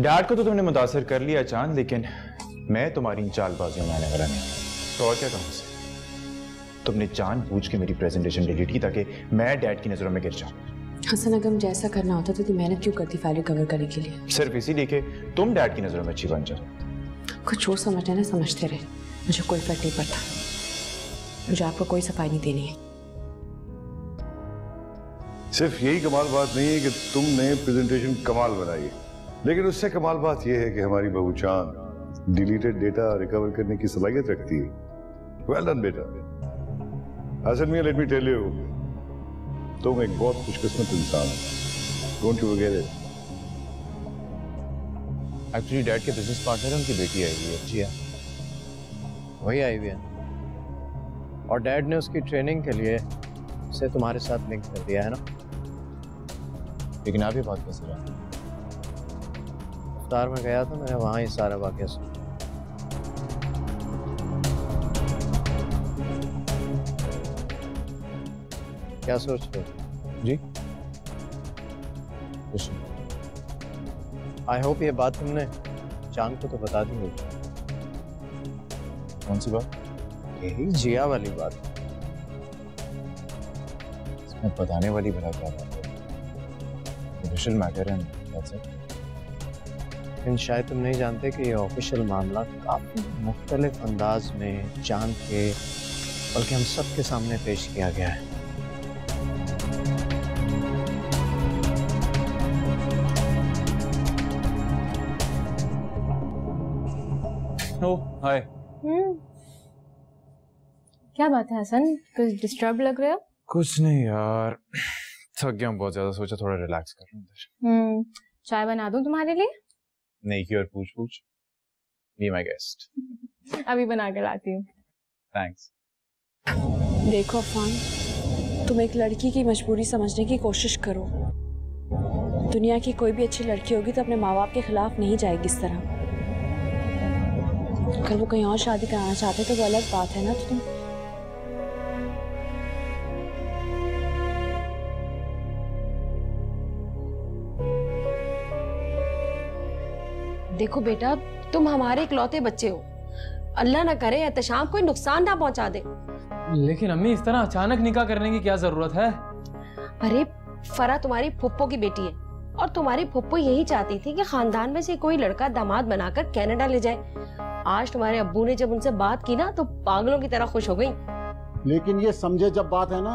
Dad को तो तुमने मुतासिर कर लिया चांद, लेकिन मैं तुम्हारी इन चालबाजियों में आने वाला नहीं। तो और क्या कहूँ उसे? तुमने जानबूझ के मेरी प्रेजेंटेशन डिलीट की ताकि मैं डैड की नजरों में गिर जाऊं। हसन, अगर मुझे ऐसा करना होता तो मेहनत क्यों करती फाइल कवर करने के लिए? सिर्फ इसीलिए कि तुम डैड की नजरों में अच्छी बन जाओ। कुछ जो समझना ना समझते रहे, मुझे कोई फर्क नहीं पड़ता। मुझे आपको कोई सफाई नहीं देनी है। सिर्फ यही कमाल बात नहीं है कि तुमने प्रेजेंटेशन कमाल बनाई, लेकिन उससे कमाल बात यह है कि हमारी बहू चांद डिलीटेड डेटा रिकवर करने की सलाहियत रखती है। वेल डन बेटा। हसन मियां, लेट मी टेल यू, तुम एक बहुत खुशकिस्मत इंसान हो। Don't you forget it. Actually dad के बिजनेस पार्टनर उनकी बेटी आई हुई है। जी हाँ, वही आई हुई है, और डैड ने उसकी ट्रेनिंग के लिए उसे तुम्हारे साथ लिंक कर दिया है ना। लेकिन आप ये बात कैसे रहा? इफ्तार में गया था, मैंने वहां ही सारा वाकया सुना। क्या सोच रहे हो? जी कुछ नहीं। आई होप ये बात तुमने चांद को तो बता दी होगी। कौन सी बात? यही जिया वाली बात। इसमें बताने वाली भला क्या बात है? ऑफिशियल मैटर है। लेकिन शायद तुम नहीं जानते कि ये ऑफिशियल मामला काफी मुख्तलिफ अंदाज में चांद के, बल्कि हम सब के सामने पेश किया गया है। हाय। क्या बात है हसन, कुछ डिस्टर्ब लग रहे हो? कुछ नहीं यार, थक गया हूं बहुत ज्यादा, सोचा थोड़ा रिलैक्स कर लूं। चाय बना दूं तुम्हारे लिए? नहीं की और पूछ पूछ। Be my guest. अभी बना के लाती हूँ। थैंक्स। देखो अफान, तुम एक लड़की की मजबूरी समझने की कोशिश करो। दुनिया की कोई भी अच्छी लड़की होगी तो अपने माँ बाप के खिलाफ नहीं जाएगी इस तरह। अगर वो कहीं और शादी कराना चाहते तो वो अलग बात है ना। तो तुम देखो बेटा, तुम हमारे इकलौते बच्चे हो। अल्लाह ना करे एहतशाम कोई नुकसान ना पहुंचा दे। लेकिन अम्मी, इस तरह अचानक निकाह करने की क्या जरूरत है? अरे फरा तुम्हारी फुप्पो की बेटी है, और तुम्हारी फुप्पो यही चाहती थी कि खानदान में से कोई लड़का दामाद बनाकर कनाडा ले जाए। आज तुम्हारे अब्बू ने जब उनसे बात की ना तो पागलों की तरह खुश हो गई। लेकिन ये समझे जब बात है ना,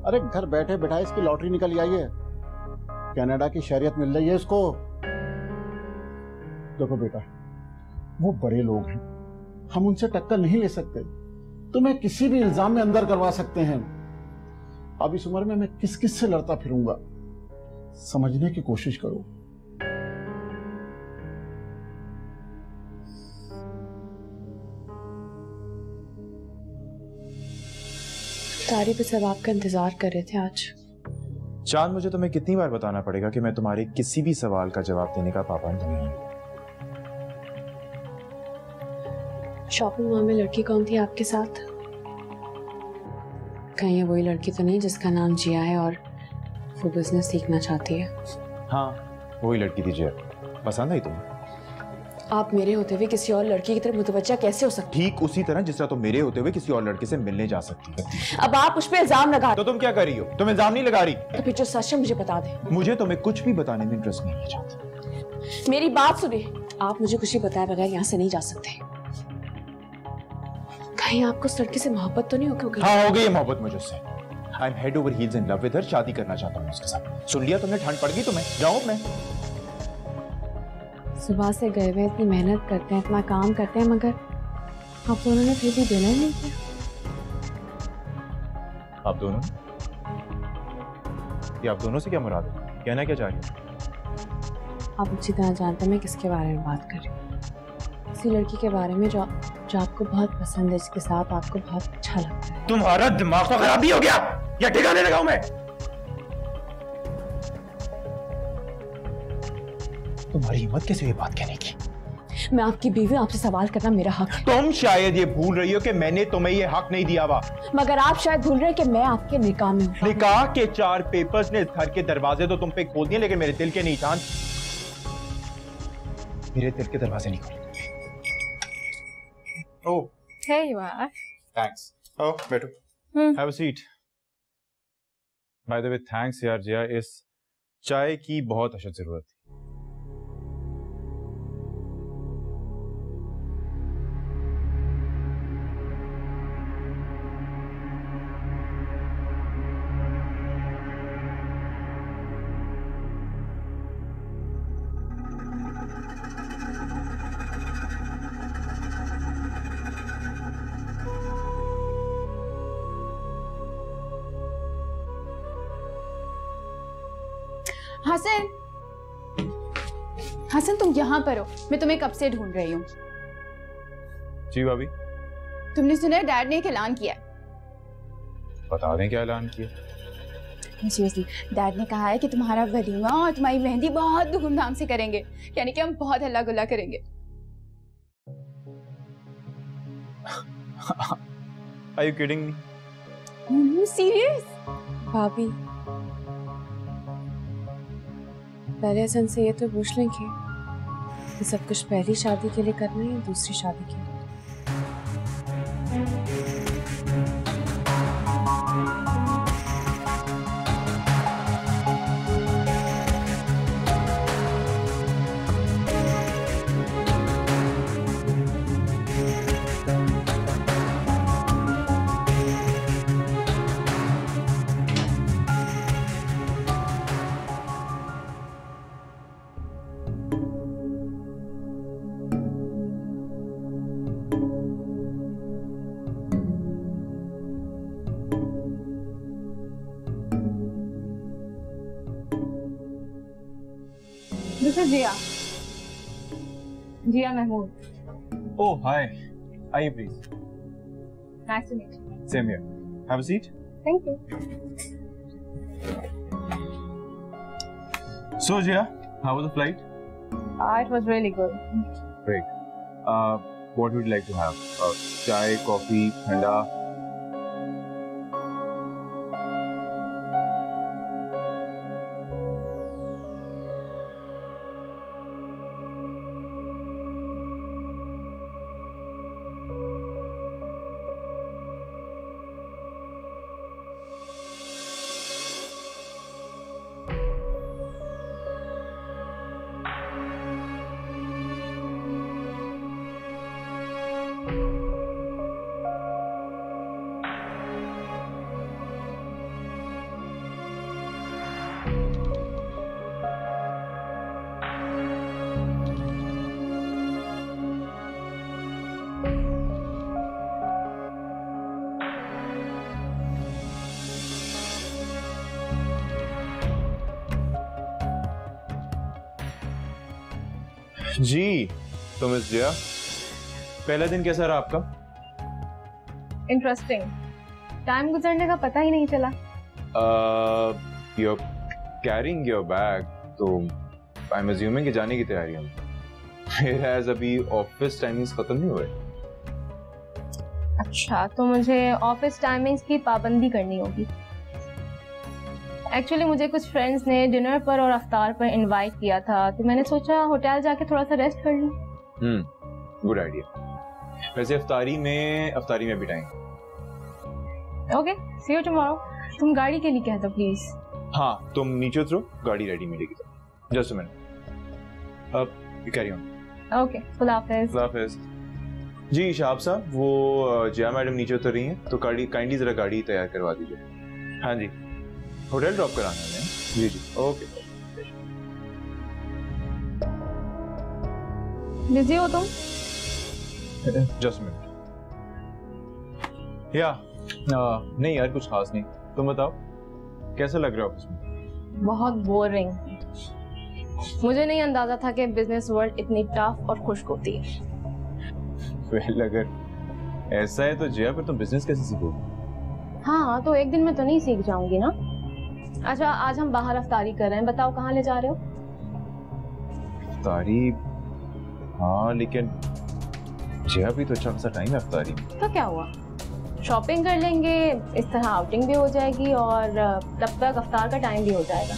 अरे घर बैठे बैठाए इसकी लॉटरी निकल आई है, कनाडा की शहरियत मिल रही है इसको। देखो बेटा, वो बड़े लोग हैं, हम उनसे टक्कर नहीं ले सकते। तुम्हें किसी भी इल्जाम में अंदर करवा सकते हैं। अब इस उम्र में मैं किस किस से लड़ता फिरूंगा, समझने की कोशिश करो। तारी पे सब आपका इंतजार कर रहे थे आज। चांद, मुझे तुम्हें कितनी बार बताना पड़ेगा कि मैं तुम्हारे किसी भी सवाल का जवाब देने का पाबंद नहीं हूं। शॉपिंग मॉल में लड़की कौन थी आपके साथ? कहीं ये वही लड़की तो नहीं जिसका नाम जिया है और वो बिजनेस सीखना चाहती है? हाँ, वही लड़की थी जिया। पसंद आई तुम्हें? आप मेरे होते हुए किसी और लड़की की तरफ मुतवज्जा कैसे हो सकती? ठीक उसी तरह जिस तरह तुम मेरे होते हुए किसी और लड़के से मिलने जा सकती है। अब आप उस पर इल्जाम लगा। तो तुम क्या कर रही हो? तुम इल्जाम नहीं लगा रही। तो फिर जो सच है मुझे बता दे। मुझे तुम्हें कुछ भी बताने में इंटरेस्ट नहीं है चाहती। मेरी बात सुनिए, आप मुझे कुछ भी बताए बगैर यहाँ से नहीं जा सकते। कहीं आपको उस लड़की से मोहब्बत तो नहीं हो गई? हाँ, हो गई है मोहब्बत मुझे उससे। I am head over heels in love with her. शादी करना चाहता हूँ उसके साथ। सुन लिया तुमने? ठंड पड़ गई तुम्हें? जाओ मैं। सुबह से गए हुए इतनी मेहनत करते हैं, इतना काम करते हैं, मगर आप दोनों ने फिर भी देना ही नहीं किया। आप दोनों? ये आप दोनों से क्या मुराद है? कहना क्या चाह रही हो? आप अच्छी तरह जानते हैं मैं किसके बारे में बात कर रही हूँ। किसी लड़की के बारे में जो आपको बहुत पसंद है, जिसके साथ आपको बहुत अच्छा लगता है। तुम्हारा दिमाग तो खराब ही हो गया या ठिकाने लगाऊं मैं? तुम्हारी हिम्मत कैसे हुई बात कहने की? मैं आपकी बीवी, आपसे सवाल करना मेरा हक है। तुम शायद ये भूल रही हो कि मैंने तुम्हें ये हक नहीं दिया हुआ। मगर आप शायद भूल रहे हैं कि मैं आपके निकाह में हूं। निकाह के 4 पेपर्स ने घर के दरवाजे तो तुम पे खोल दिए, लेकिन मेरे दिल के नहीं। चांद, मेरे दिल के दरवाजे नहीं खोले। ओह Here you are. थैंक्स। ओह बैठो। Have a seat. By the way thanks यार जिया, इस चाय की बहुत अशद जरूरत थी। हसन, हसन तुम यहाँ पर हो, मैं तुम्हें कब से ढूंढ रही हूँ। जी भाभी। तुमने सुना है डैड ने एक ऐलान किया है। बता दें क्या ऐलान किया? सीरियसली, डैड ने कहा है कि तुम्हारा वलीमा और तुम्हारी मेहंदी बहुत धूमधाम से करेंगे, यानी कि हम बहुत हल्ला गुल्ला करेंगे। Are you kidding me? Serious? भाभी पहले हसन से ये तो पूछ लें कि सब कुछ पहली शादी के लिए करना है या दूसरी शादी के लिए? This is Jia. Jia Mahmood. Oh, hi. Aye, please. Nice to meet you. Same here. Have a seat. Thank you. So, Jia, how was the flight? It was really good. Great. What would you like to have? Chai, coffee, thanda? जी, तो miss जिया, पहला दिन कैसा रहा आपका? Interesting. Time गुजरने का पता ही नहीं चला। You're carrying your bag, तो I'm assuming कि जाने की तैयारी है। Whereas अभी ऑफिस टाइमिंग्स खत्म नहीं हुए। अच्छा, तो मुझे ऑफिस टाइमिंग्स की पाबंदी करनी होगी। एक्चुअली मुझे कुछ फ्रेंड्स ने डिनर पर और अफ्तार पर इनवाइट किया था, तो मैंने सोचा होटल जाके थोड़ा सा रेस्ट कर लूं। Good idea. वैसे अफ्तारी में भी time. Okay, see you tomorrow. तुम गाड़ी के लिए कह दो प्लीज। हाँ, तुम नीचे उतरो, गाड़ी रेडी मिलेगी। Just a minute. अब कैरी ऑन। ओके, खुदा हाफिज। खुदा हाफिज। जी शाहब साहब, वो जिया मैडम नीचे उतर रही हैं, तो काइंडली जरा गाड़ी तैयार करवा दीजिए। हाँ जी, होटल ड्रॉप कराना है। जी जी, ओके। बिजी हो तुम? Just minute. या नहीं यार, कुछ खास नहीं। तुम बताओ कैसा लग रहा है ऑफिस में? बहुत बोरिंग। मुझे नहीं अंदाजा था कि बिजनेस वर्ल्ड इतनी टफ और खुश्क होती है। वेल, अगर ऐसा है तो जिया, फिर तुम बिजनेस कैसे सीखोगे? हाँ, तो एक दिन में तो नहीं सीख जाऊंगी ना। अच्छा, आज हम बाहर अफ्तारी कर रहे हैं, बताओ कहाँ ले जा रहे हो? अफ्तारी? हाँ, लेकिन जिया भी तो अच्छा खासा टाइम है अफ्तारी में। तो क्या हुआ, शॉपिंग कर लेंगे, इस तरह आउटिंग भी हो जाएगी और तब तक अफ्तार का टाइम भी हो जाएगा।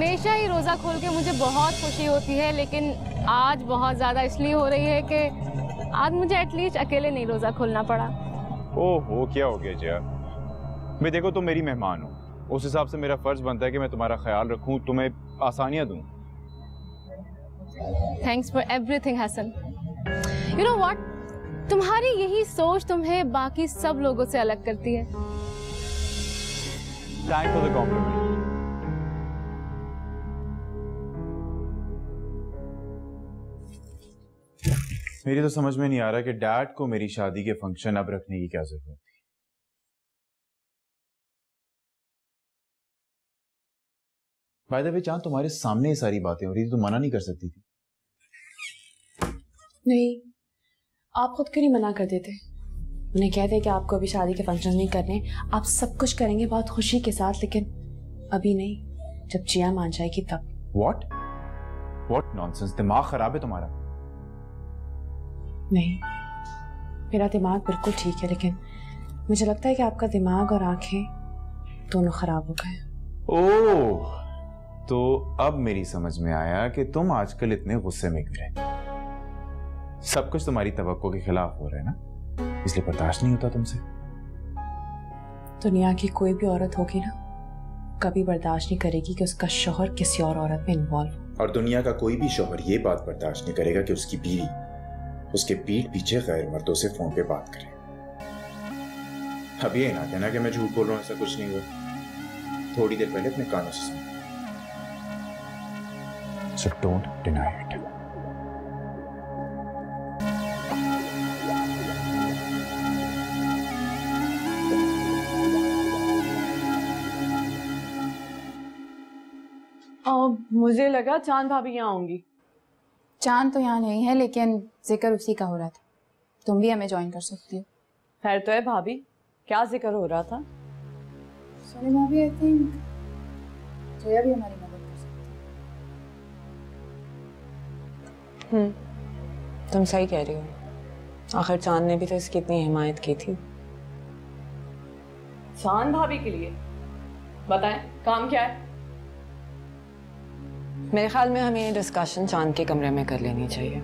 हमेशा ही रोज़ा खोल के मुझे बहुत खुशी होती है, लेकिन आज बहुत ज़्यादा इसलिए हो रही है कि आज मुझे एटलीस्ट अकेले नहीं रोज़ा खोलना पड़ा। ओहो, क्या हो गया जया? मैं देखो तुम मेरी मेहमान हो, उस हिसाब से मेरा फर्ज बनता है कि मैं तुम्हारा ख्याल रखूं, तुम्हें आसानियां दूं। Thanks for everything Hasan. You know what, तुम्हारी यही सोच तुम्हें बाकी सब लोगों से अलग करती है। Thanks for the compliment. मेरी तो समझ में नहीं आ रहा कि डैड को मेरी शादी के फंक्शन अब रखने की क्या जरूरत थी। बाय द वे चांद, तुम्हारे सामने ये सारी बातें हो रही थी, तुम मना नहीं कर सकती थी? नहीं, आप खुद क्यों नहीं मना कर देते? उन्हें कहते कि आपको अभी शादी के फंक्शन नहीं करने, आप सब कुछ करेंगे बहुत खुशी के साथ, लेकिन अभी नहीं, जब जिया मान जाएगी तब। व्हाट नॉनसेंस, दिमाग खराब है तुम्हारा? नहीं, मेरा दिमाग बिल्कुल ठीक है, लेकिन मुझे लगता है कि आपका दिमाग और आंखें दोनों खराब हो गए। ओह, तो अब मेरी समझ में आया कि तुम आजकल इतने गुस्से में क्यों रहते। सब कुछ तुम्हारी तवक्को के खिलाफ हो रहा है ना, इसलिए बर्दाश्त नहीं होता तुमसे। दुनिया की कोई भी औरत होगी ना, कभी बर्दाश्त नहीं करेगी कि उसका शौहर किसी और औरत में इन्वॉल्व हो। और दुनिया का कोई भी शौहर ये बात बर्दाश्त नहीं करेगा कि उसकी बीवी उसके पीठ पीछे गैर मर्दों से फोन पे बात करे। अब ये ना कहना कि मैं झूठ बोल रहा हूं, ऐसा कुछ नहीं हुआ। थोड़ी देर पहले अपने कानों से सुना। So don't deny it. मुझे लगा चांद भाभी यहाँ होंगी। चांद तो यहाँ नहीं है, लेकिन जिक्र उसी का हो रहा था। तुम भी हमें ज्वाइन कर सकती हो। खैर तो है भाभी, क्या जिक्र हो रहा था? सॉरी भाभी, आई थिंक जोया भी हमारी मदद कर सकती है। तुम सही कह रही हो। आखिर चांद ने भी तो इसकी इतनी हिमायत की थी। चांद भाभी के लिए बताएं, काम क्या है? मेरे ख्याल में हमें ये डिस्कशन चांद के कमरे में कर लेनी चाहिए,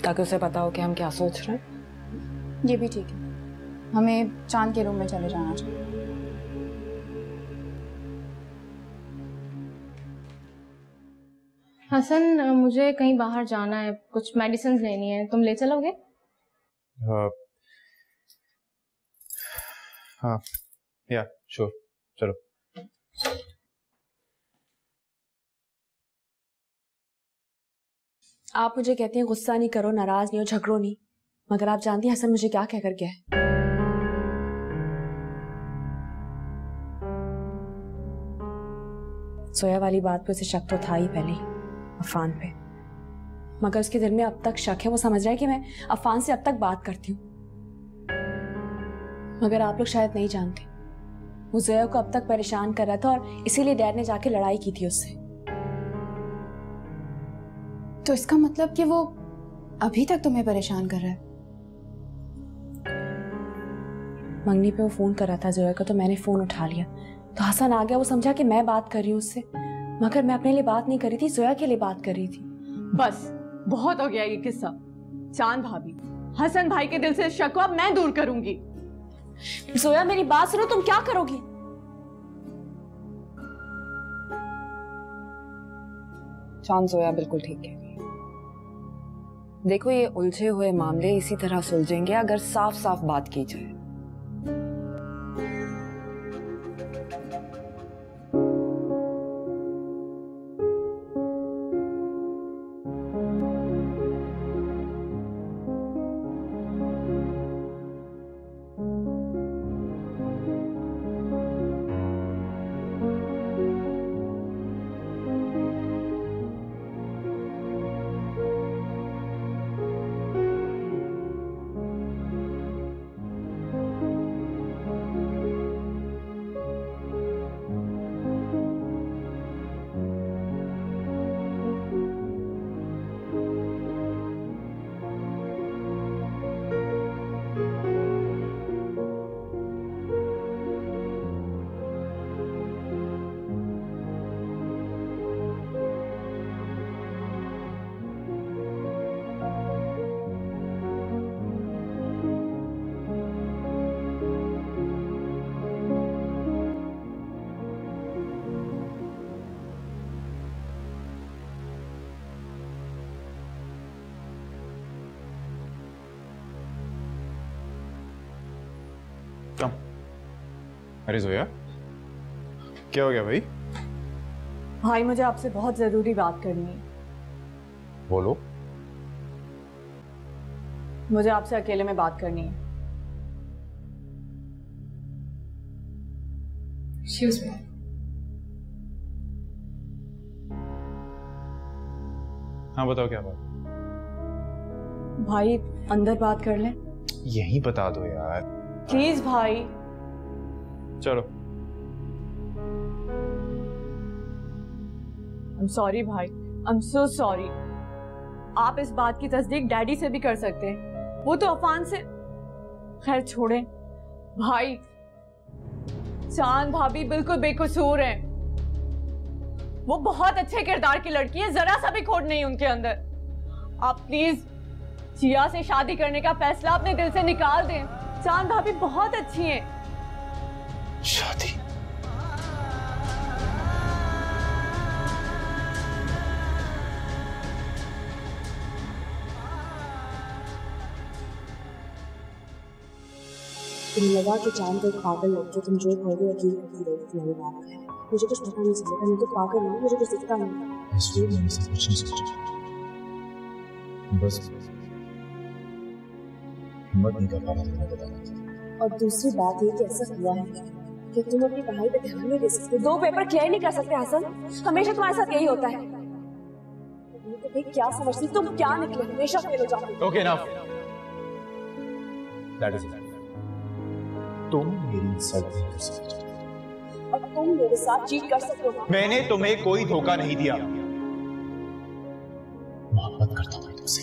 ताकि उसे पता हो कि हम क्या सोच रहे हैं। ये भी ठीक है, हमें चांद के रूम में चले जाना चाहिए। हसन, मुझे कहीं बाहर जाना है, कुछ मेडिसिन लेनी है, तुम ले चलोगे? हाँ, या श्योर, चलो। आप मुझे कहते हैं गुस्सा नहीं करो, नाराज नहीं हो, झगड़ो नहीं, मगर आप जानती हैं हसन मुझे क्या कहकर गया है? सोया वाली बात पे उसे शक तो था ही पहले, अफान पे, मगर उसके दिल में अब तक शक है। वो समझ रहा है कि मैं अफान से अब तक बात करती हूँ, मगर आप लोग शायद नहीं जानते, वो जोया को अब तक परेशान कर रहा था और इसीलिए डैड ने जाके लड़ाई की थी उससे। तो इसका मतलब कि वो अभी तक तुम्हें परेशान कर रहा है? मंगनी पे वो फोन कर रहा था जोया का, तो मैंने फोन उठा लिया, तो हसन आ गया। वो समझा कि मैं बात कर रही हूँ उससे, मगर मैं अपने लिए बात नहीं कर रही थी, जोया के लिए बात कर रही थी। बस बहुत हो गया ये किस्सा। चांद भाभी, हसन भाई के दिल से शक को अब मैं दूर करूंगी। जोया मेरी बात सुनो, तुम क्या करोगी? चांद, जोया बिल्कुल ठीक है। देखो, ये उलझे हुए मामले इसी तरह सुलझेंगे अगर साफ साफ बात की जाए। कम। अरे जोया, क्या हो गया भाई? भाई मुझे आपसे बहुत जरूरी बात करनी है। बोलो। मुझे आपसे अकेले में बात करनी है। Excuse me. हाँ बताओ क्या बात? भाई अंदर बात कर लें? यही बता दो यार। प्लीज भाई। चलो। I'm sorry भाई, I'm so sorry। आप इस बात की तस्दीक डैडी से भी कर सकते हैं, वो तो अफान से। खैर छोड़ें भाई, चांद भाभी बिल्कुल बेकसूर हैं। वो बहुत अच्छे किरदार की लड़की है, जरा सा भी खोट नहीं उनके अंदर। आप प्लीज जिया से शादी करने का फैसला अपने दिल से निकाल दें। चांद भाभी बहुत अच्छी हैं। शादी? तुम्हें लगा कि चांद एक पागल लड़की, तुम जो कहोगे यकीन तुम्हारी बात है। मुझे कुछ पता नहीं चलेगा, मैं तो पागल हूँ, मुझे कुछ दिखता नहीं। इसलिए मैंने सब कुछ नहीं सोचा, बस हिम्मत नहीं कर पा रहा तुम्हें बताने। और दूसरी बात ये कि ऐसा हुआ है कि तुम अपनी पढ़ाई पे ध्यान नहीं दे सकते, 2 पेपर क्लियर नहीं कर सकते। हसन, हमेशा तुम्हारे साथ यही होता है। तो भाई क्या समझती तुम, क्या निकले, हमेशा फेल हो जाओगे। ओके ना, दैट इज इट। तुम मेरी इंसल्ट नहीं कर सकते और तुम मेरे साथ चीट कर सकते हो। मैंने तुम्हें कोई धोखा नहीं दिया। मोहब्बत करता हूं तुमसे।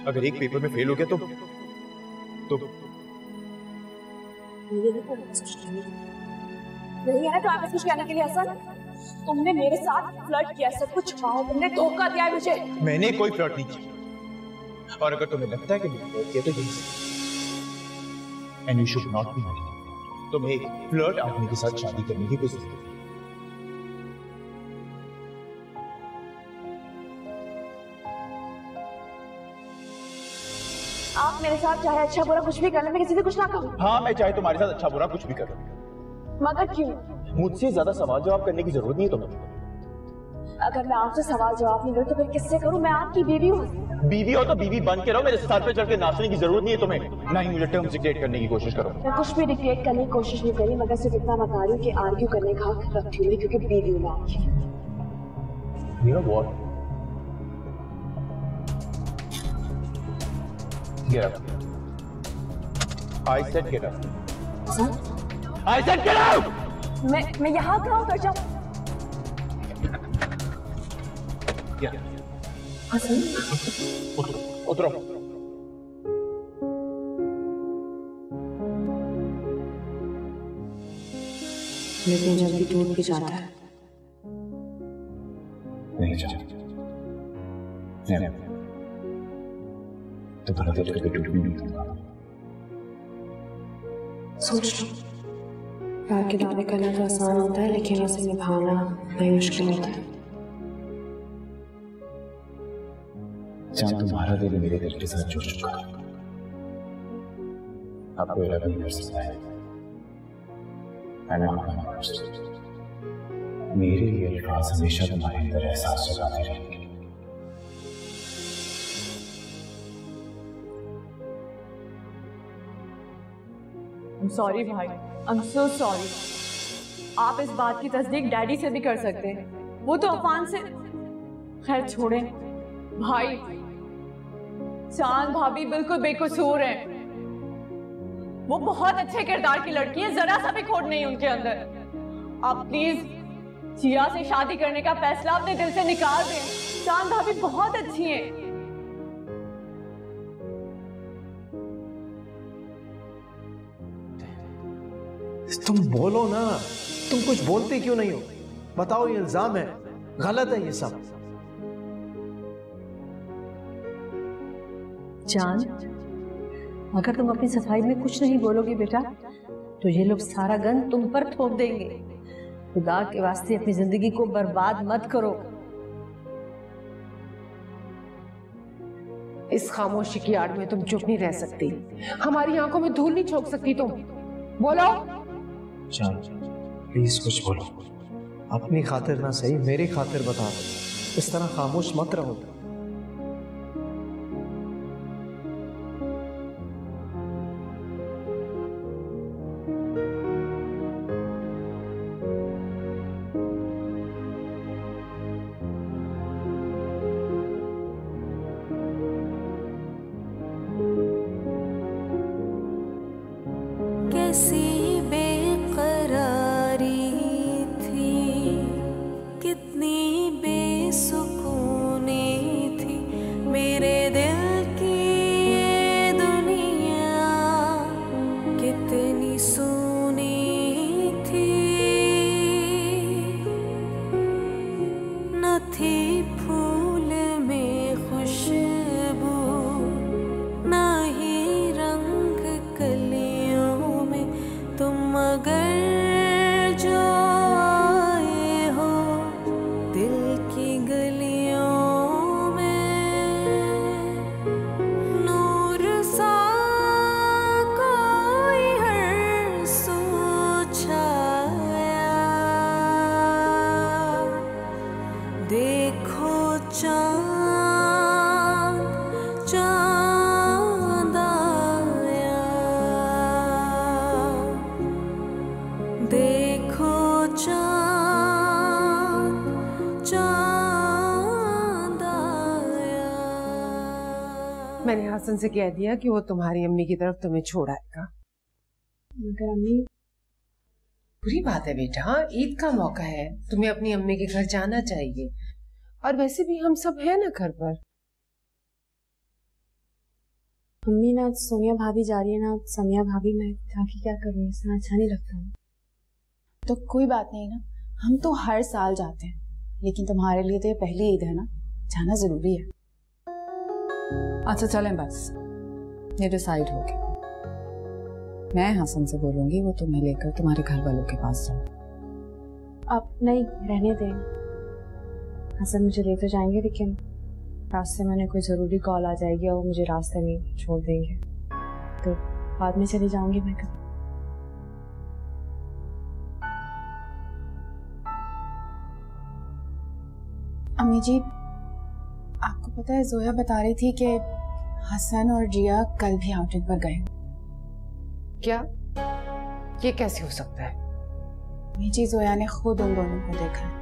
अगर एक पेपर में फेल हो गया तो ये नहीं है ना तो आप कुछ कहने के लिए। हसन, तुमने मेरे साथ फ्लर्ट किया, सब कुछ छुपाया, तुमने धोखा दिया है मुझे। मैंने कोई फ्लर्ट नहीं किया, और अगर तुम्हें लगता है कि मैंने फ्लर्ट किया तो यही। And you should not be married। तुम्हें एक फ्लर्ट आदमी के साथ शादी करने की कोई जरूरत नहीं। आप मेरे साथ चाहे अच्छा बुरा कुछ भी कर ले, मैं किसी से कुछ ना कहूँ। हाँ, मैं चाहे तुम्हारे साथ अच्छा बुरा कुछ भी करूँ, मगर क्यों? मुझसे ज्यादा सवाल जवाब करने की जरूरत नहीं है तुम्हें। अगर मैं आपसे सवाल जवाब नहीं करूँ तो फिर किससे करूँ? मैं आपकी बीवी हूँ। बीवी हो तो बीवी बन के रहो, मेरे सर पे चढ़ के नाचने की जरूरत नहीं है तुम्हें। ना ही मुझे टर्म्स डिक्टेट करने की कोशिश करो। मैं कुछ भी डिक्टेट करने की कोशिश नहीं करी, मगर सिर्फ इतना बता रही हूँ कि आर्ग्यू करने का हक रखती हूँ क्योंकि बीवी हूँ आपकी। You know what? Get up. I said get up. Sir? I said get out. मैं यहाँ खड़ा हूँ, कर जाऊँ? Yeah. हसन? उतरो। लेकिन जल्दी टूट भी जाता है। नहीं जाता। तो भला तो कभी टूटने नहीं दूंगा। सोच लो, प्यार के दावे करना तो आसान होता है, लेकिन उसे निभाना बड़ी मुश्किल होता है। चांद, तुम्हारा दिल मेरे दिल के साथ जुड़ चुका है। आपको अलग नहीं कर सकता है। मेरे ये अल्फाज हमेशा तुम्हारे अंदर एहसास जगाते रहेंगे। I'm sorry भाई, I'm so sorry। आप इस बात की तस्दीक डैडी से भी कर सकते हैं, वो तो अफान से। खैर छोड़ें भाई, चांद भाभी बिल्कुल बेकसूर हैं। वो बहुत अच्छे किरदार की लड़की है, जरा सा भी खोट नहीं उनके अंदर। आप प्लीज जिया से शादी करने का फैसला अपने दिल से निकाल दें। चांद भाभी बहुत अच्छी हैं। तुम बोलो ना, तुम कुछ बोलते क्यों नहीं हो? बताओ, ये इल्जाम है, गलत है ये सब। चांद, अगर तुम अपनी सफाई में कुछ नहीं बोलोगी बेटा, तो ये लोग सारा गन तुम पर थोप देंगे। खुदा के वास्ते अपनी जिंदगी को बर्बाद मत करो। इस खामोशी की आड़ में तुम चुप नहीं रह सकती, हमारी आंखों में धूल नहीं झोंक सकती तुम। बोलो। जान प्लीज कुछ बोलो, अपनी खातिर ना सही मेरी खातिर बता दो, इस तरह खामोश मत रहो। कैसी बेकरारी थी, कितनी बेसुकूनी थी मेरे दिल की ये दुनिया, कितनी सूनी थी। न थी फूल में खुशबू, न ही रंग कलियों में, तुम अगर जो आए हो दिल की गलियों में, नूर सा कोई हर सू छाया। देखो चाँद चाँद आया, देखो चाँद चाँद आया। मैंने हसन से कह दिया कि वो तुम्हारी अम्मी की तरफ तुम्हें छोड़ आएगा। मगर अम्मी, बुरी बात है बेटा, ईद का मौका है, तुम्हें अपनी अम्मी के घर जाना चाहिए। और वैसे भी हम सब हैं ना घर पर। अम्मी ना सोनिया भाभी जा रही है ना समिया भाभी, मैं जाके क्या करूँ, इसमें अच्छा नहीं लगता। तो कोई बात नहीं ना, हम तो हर साल जाते हैं, लेकिन तुम्हारे लिए तो ये पहली ईद है ना, जाना जरूरी है। अच्छा चलें, बस ये डिसाइड हो गया। मैं हसन से बोलूंगी वो तुम्हें लेकर तुम्हारे घर वालों के पास जाए। अब नहीं, रहने दें। हसन मुझे ले तो जाएंगे, लेकिन रास्ते में उन्हें कोई ज़रूरी कॉल आ जाएगी और वो मुझे रास्ते में छोड़ देंगे, तो बाद में चली जाऊंगी मैं कभी। अम्मी जी, आपको पता है जोया बता रही थी कि हसन और जिया कल भी आउटिंग पर गए। क्या? ये कैसे हो सकता है? अम्मी जी, जोया ने खुद उन दोनों को देखा है।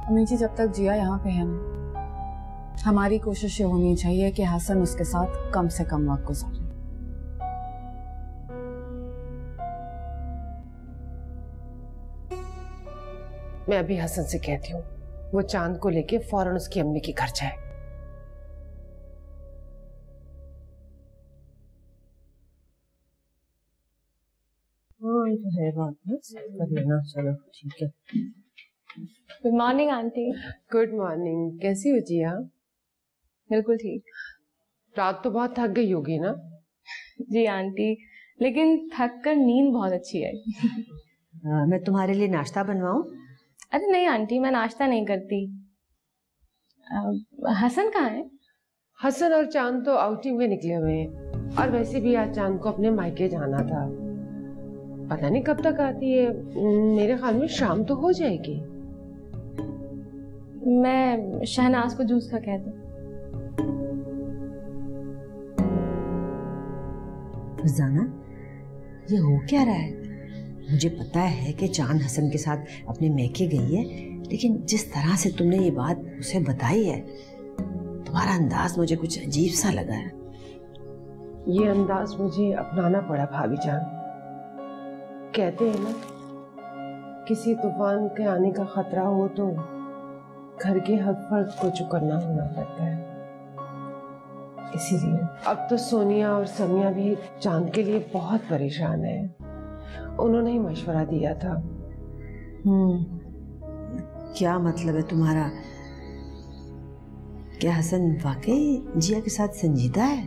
अम्मी जी, जब तक जिया यहाँ पे है ना, हमारी कोशिश ये होनी चाहिए कि हसन उसके साथ कम से कम वक्त गुजारे। मैं अभी हसन से कहती हूँ वो चांद को लेके फौरन उसकी अम्मी के घर जाए। हाँ ये तो है बात, कर लेना, चलो ठीक है। Good morning aunty. Good morning, कैसी हो जिया? बिल्कुल ठीक। रात तो बहुत थक गई होगी ना? जी आंटी, लेकिन थक कर नींद बहुत अच्छी है। मैं तुम्हारे लिए नाश्ता बनवाऊं? अरे नहीं आंटी, मैं नाश्ता नहीं करती। हसन कहाँ है? हसन और चांद तो आउटिंग में निकले हुए हैं, और वैसे भी आज चांद को अपने मायके जाना था। पता नहीं कब तक आती है, मेरे ख्याल में शाम तो हो जाएगी। मैं शहनाज को जूस का कह दूं। फरजाना, ये हो क्या रहा है? मुझे पता है कि चांद हसन के साथ अपने मैके गई है, लेकिन जिस तरह से तुमने ये बात उसे बताई है, तुम्हारा अंदाज मुझे कुछ अजीब सा लगा है। ये अंदाज मुझे अपनाना पड़ा भाभी जान। कहते हैं ना, किसी तूफान के आने का खतरा हो तो घर के हर फर्द को चुकन्ना होना पड़ता है। इसीलिए अब तो सोनिया और समिया भी चांद के लिए बहुत परेशान है। उन्होंने ही मशवरा दिया था। क्या मतलब है तुम्हारा? क्या हसन वाकई जिया के साथ संजीदा है?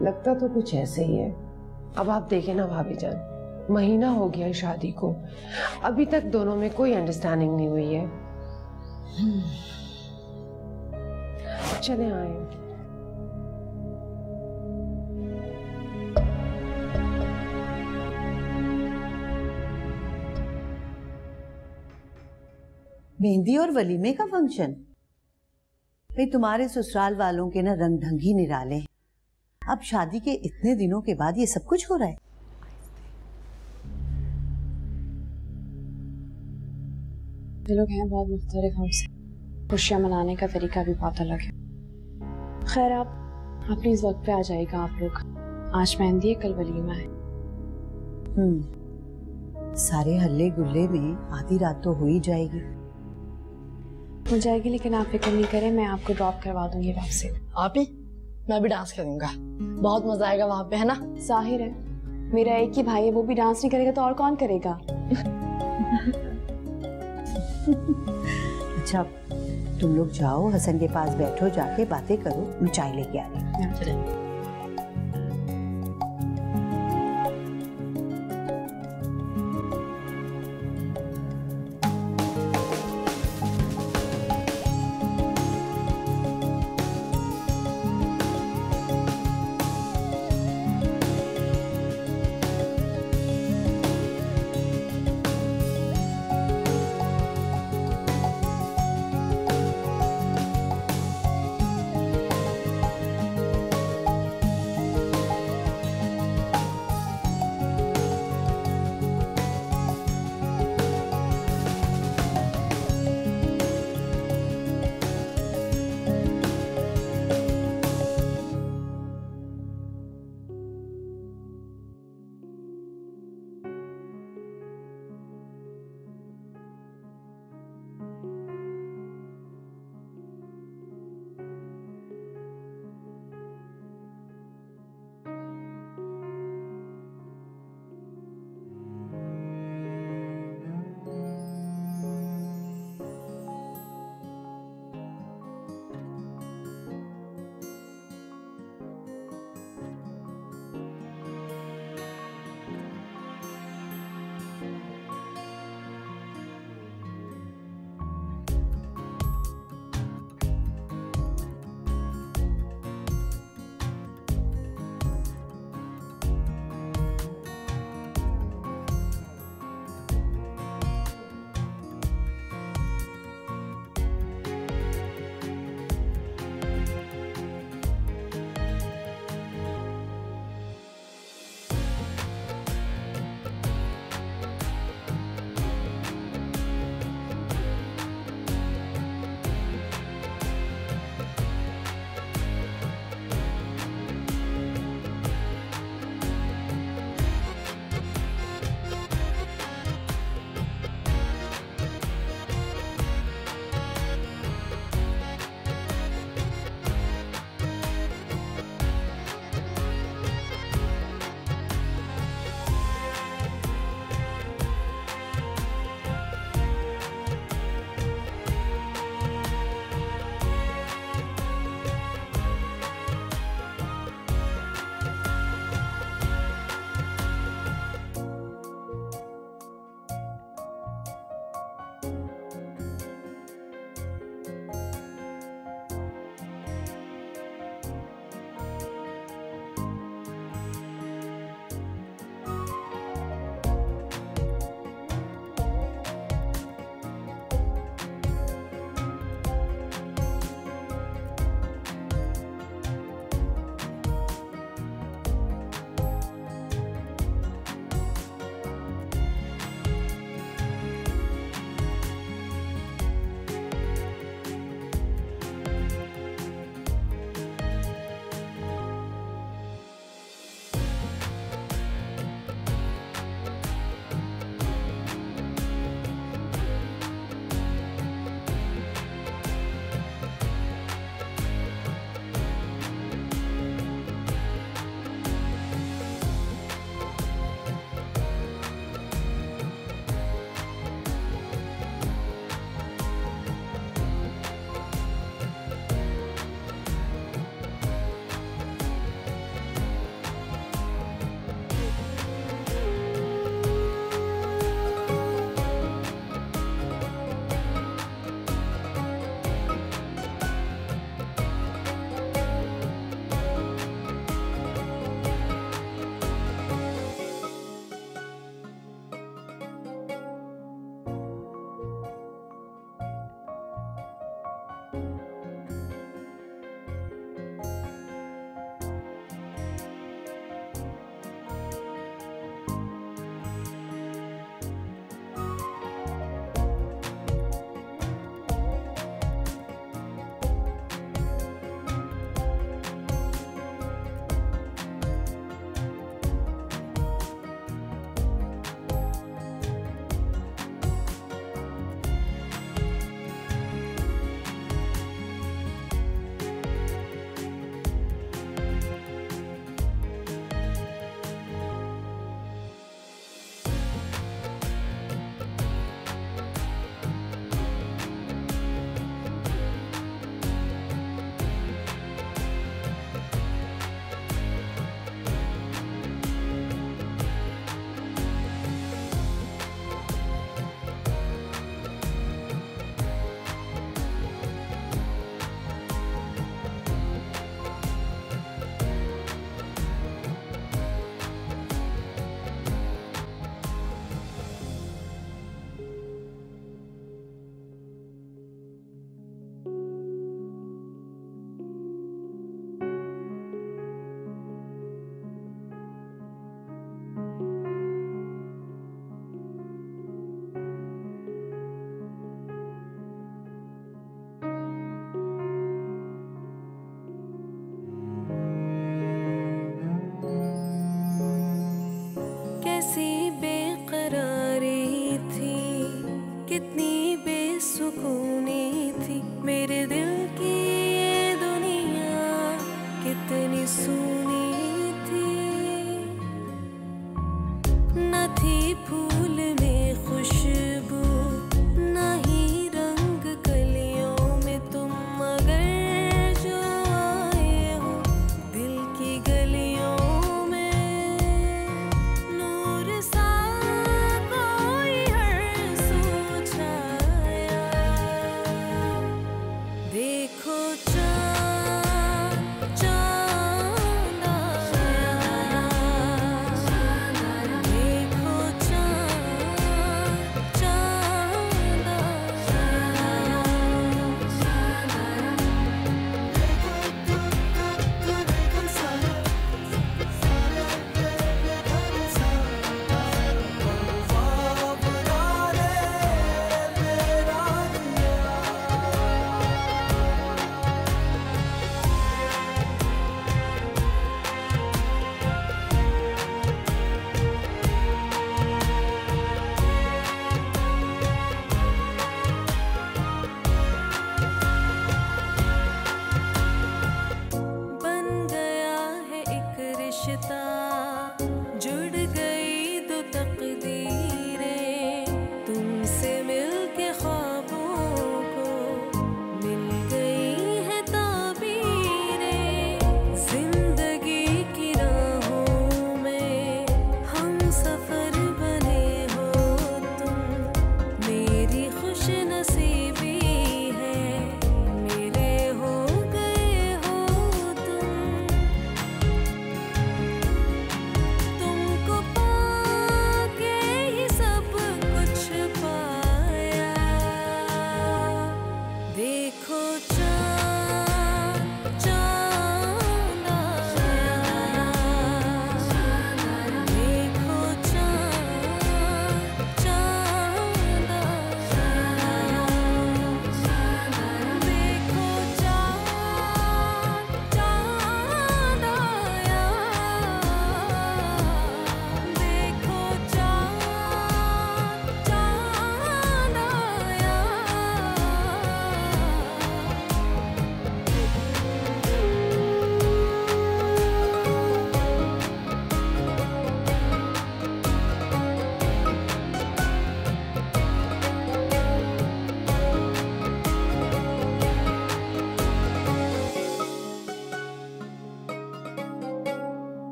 लगता तो कुछ ऐसे ही है। अब आप देखें ना भाभी जान, महीना हो गया है शादी को, अभी तक दोनों में कोई अंडरस्टैंडिंग नहीं हुई है। चले आए। मेहंदी और वलीमे का फंक्शन? भाई तुम्हारे ससुराल वालों के ना रंग ढंग ही निराले हैं। अब शादी के इतने दिनों के बाद ये सब कुछ हो रहा है। ये लोग हैं बहुत मुख्तलिफ हमसे, खुशियाँ मनाने का तरीका भी बहुत अलग है। खैर आप प्लीज वक्त पे आ जाइएगा आप लोग। आज मेहंदी है, कल वलीमा है। सारे हल्ले गुल्ले में आधी रात तो हो ही जाएगी। हो जाएगी, लेकिन आप फिक्र नहीं करें, मैं आपको ड्रॉप करवा दूंगी वापसी। आप ही? मैं भी डांस करूंगा, बहुत मजा आएगा वहां पे, है ना? जाहिर है, मेरा एक ही भाई है, वो भी डांस नहीं करेगा तो और कौन करेगा? अच्छा तुम लोग जाओ, हसन के पास बैठो, जाके बातें करो, मैं चाय लेके आ रही हूँ।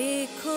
देखो